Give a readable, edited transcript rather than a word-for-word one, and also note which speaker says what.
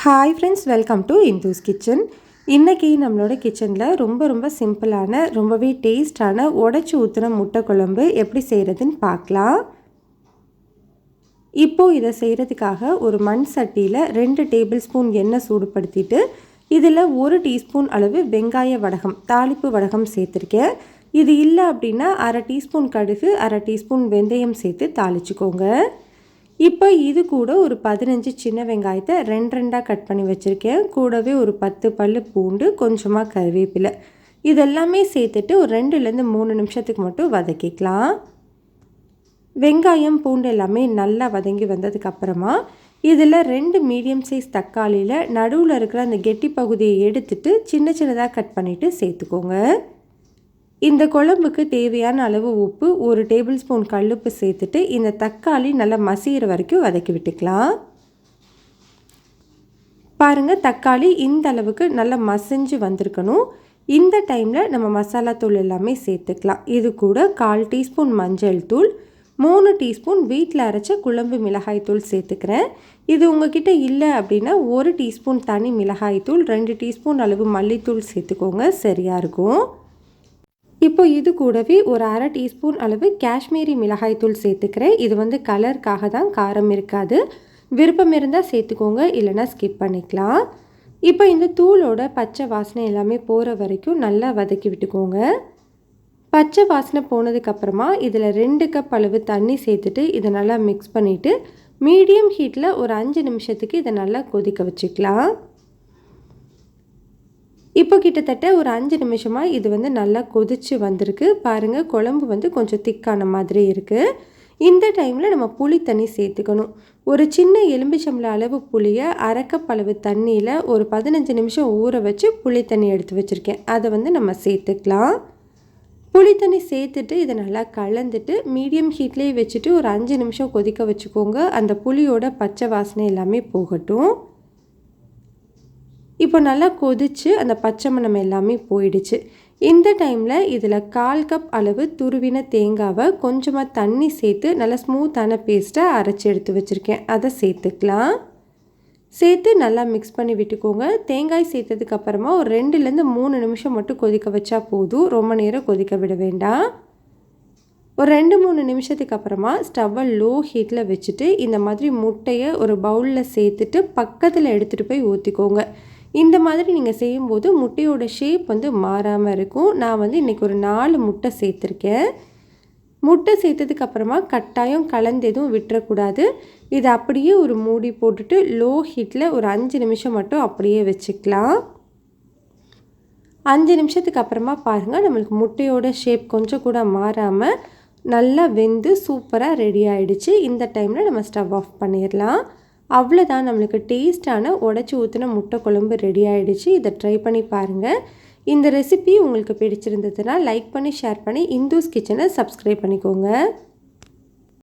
Speaker 1: Hi friends, welcome to Indhu's Kitchen. இன்னைக்கு நம்மளோட கிச்சன்ல ரொம்ப சிம்பிளான ரொம்பவே டேஸ்டான உடைச்சு ஊத்துன முட்டை குழம்பு எப்படி செய்யறதுன்னு பார்க்கலாம். இப்போ இத செய்யறதுக்காக ஒரு மண் சட்டியில 2 டேபிள்ஸ்பூன் எண்ணெய் சூடுபடுத்திட்டு இதில் 1 டீஸ்பூன் அளவு வெங்காய வடகம் தாளிப்பு வடகம் சேர்த்துருக்கேன். இது இல்லை அப்படின்னா 1/2 டீஸ்பூன் கடுகு 1/2 டீஸ்பூன் வெந்தயம் சேர்த்து தாளிச்சுக்கோங்க. இப்போ இது கூட ஒரு 15 சின்ன வெங்காயத்தை 2 கட் பண்ணி வச்சுருக்கேன். கூடவே ஒரு 10 பல்லு பூண்டு, கொஞ்சமாக கருவேப்பிலை இதெல்லாமே சேர்த்துட்டு ஒரு 2-3 நிமிஷத்துக்கு மட்டும் வதக்கிக்கலாம். வெங்காயம் பூண்டு எல்லாமே நல்லா வதங்கி வந்ததுக்கப்புறமா இதில் 2 மீடியம் சைஸ் தக்காளியில் நடுவில் இருக்கிற அந்த கெட்டி பகுதியை எடுத்துட்டு சின்னதாக கட் பண்ணிவிட்டு சேர்த்துக்கோங்க. இந்த குழம்புக்கு தேவையான அளவு உப்பு 1 டேபிள் ஸ்பூன் கல்லுப்பு சேர்த்துட்டு இந்த தக்காளி நல்லா மசிகிற வரைக்கும் வதக்கி விட்டுக்கலாம். பாருங்கள், தக்காளி இந்த அளவுக்கு நல்லா மசிஞ்சு வந்திருக்கணும். இந்த டைமில் நம்ம மசாலா தூள் எல்லாமே சேர்த்துக்கலாம். இது கூட 1/4 டீஸ்பூன் மஞ்சள் தூள், 3 டீஸ்பூன் வீட்டில் அரைச்ச குழம்பு மிளகாய் தூள் சேர்த்துக்கிறேன். இது உங்ககிட்ட இல்லை அப்படின்னா 1 டீஸ்பூன் தனி மிளகாய் தூள், 2 டீஸ்பூன் அளவு மல்லித்தூள் சேர்த்துக்கோங்க, சரியாக இருக்கும். இப்போ இது கூடவே ஒரு 1/2 டீஸ்பூன் அளவு காஷ்மீரி மிளகாய் தூள் சேர்த்துக்கிறேன். இது கலருக்காக தான், காரம் இருக்காது. விருப்பம் இருந்தால் சேர்த்துக்கோங்க, இல்லைனா ஸ்கிப் பண்ணிக்கலாம். இப்போ இந்த தூளோட பச்சை வாசனை எல்லாமே போகிற வரைக்கும் நல்லா வதக்கி விட்டுக்கோங்க. பச்சை வாசனை போனதுக்கப்புறமா இதில் 2 கப் அளவு தண்ணி சேர்த்துட்டு இதை நல்லா மிக்ஸ் பண்ணிவிட்டு மீடியம் ஹீட்டில் ஒரு 5 நிமிஷத்துக்கு இதை நல்லா கொதிக்க வச்சுக்கலாம். இப்போ கிட்டத்தட்ட ஒரு 5 நிமிஷமாக இது நல்லா கொதிச்சு வந்திருக்கு. பாருங்கள், குழம்பு கொஞ்சம் திக்கான மாதிரி இருக்குது. இந்த டைமில் நம்ம புளி தண்ணி சேர்த்துக்கணும். ஒரு சின்ன எலும்பிச்சம்பளம் அளவு புளியை 1/2 கப் அளவு தண்ணியில் ஒரு 15 நிமிஷம் ஊற வச்சு புளி தண்ணி எடுத்து வச்சுருக்கேன். அதை நம்ம சேர்த்துக்கலாம். புளி தண்ணி சேர்த்துட்டு இதை நல்லா கலந்துட்டு மீடியம் ஹீட்லேயே வச்சுட்டு ஒரு 5 நிமிஷம் கொதிக்க வச்சுக்கோங்க. அந்த புளியோட பச்சை வாசனை எல்லாமே போகட்டும். இப்போ நல்லா கொதிச்சு அந்த பச்சை மணம் எல்லாமே போயிடுச்சு. இந்த டைமில் இதில் 1/4 கப் அளவு துருவின தேங்காவை கொஞ்சமாக தண்ணி சேர்த்து நல்லா ஸ்மூத்தான பேஸ்ட்டாக அரைச்சி எடுத்து வச்சுருக்கேன். அதை சேர்த்துக்கலாம். சேர்த்து நல்லா மிக்ஸ் பண்ணி விட்டுக்கோங்க. தேங்காய் சேர்த்ததுக்கப்புறமா ஒரு 2-3 நிமிஷம் மட்டும் கொதிக்க வச்சா போதும், ரொம்ப நேரம் கொதிக்க விட வேண்டாம். ஒரு 2-3 நிமிஷத்துக்கு அப்புறமா ஸ்டவ்வை லோ ஹீட்டில் வச்சுட்டு இந்த மாதிரி முட்டையை ஒரு பவுலில் சேர்த்துட்டு பக்கத்தில் எடுத்துகிட்டு போய் ஊற்றிக்கோங்க. இந்த மாதிரி நீங்கள் செய்யும்போது முட்டையோட ஷேப் மாறாமல் இருக்கும். நான் இன்றைக்கி ஒரு 4 முட்டை சேர்த்துருக்கேன். முட்டை சேர்த்ததுக்கப்புறமா கட்டாயம் கலந்து எதுவும் விட்டுறக்கூடாது. இதை அப்படியே ஒரு மூடி போட்டுட்டு லோ ஹீட்டில் ஒரு 5 நிமிஷம் மட்டும் அப்படியே வச்சுக்கலாம். 5 நிமிஷத்துக்கு அப்புறமா பாருங்கள், நம்மளுக்கு முட்டையோட ஷேப் கொஞ்சம் கூட மாறாமல் நல்லா வெந்து சூப்பராக ரெடி ஆகிடுச்சு. இந்த டைமில் நம்ம ஸ்டவ் ஆஃப் பண்ணிடலாம். அவ்வளோதான், நம்மளுக்கு டேஸ்டான உடைச்சி ஊற்றின முட்டை குழம்பு ரெடி ஆகிடுச்சு. இதை ட்ரை பண்ணி பாருங்கள். இந்த ரெசிபி உங்களுக்கு பிடிச்சிருந்ததுன்னா லைக் பண்ணி ஷேர் பண்ணி இந்துஸ் கிச்சனை சப்ஸ்கிரைப் பண்ணிக்கோங்க.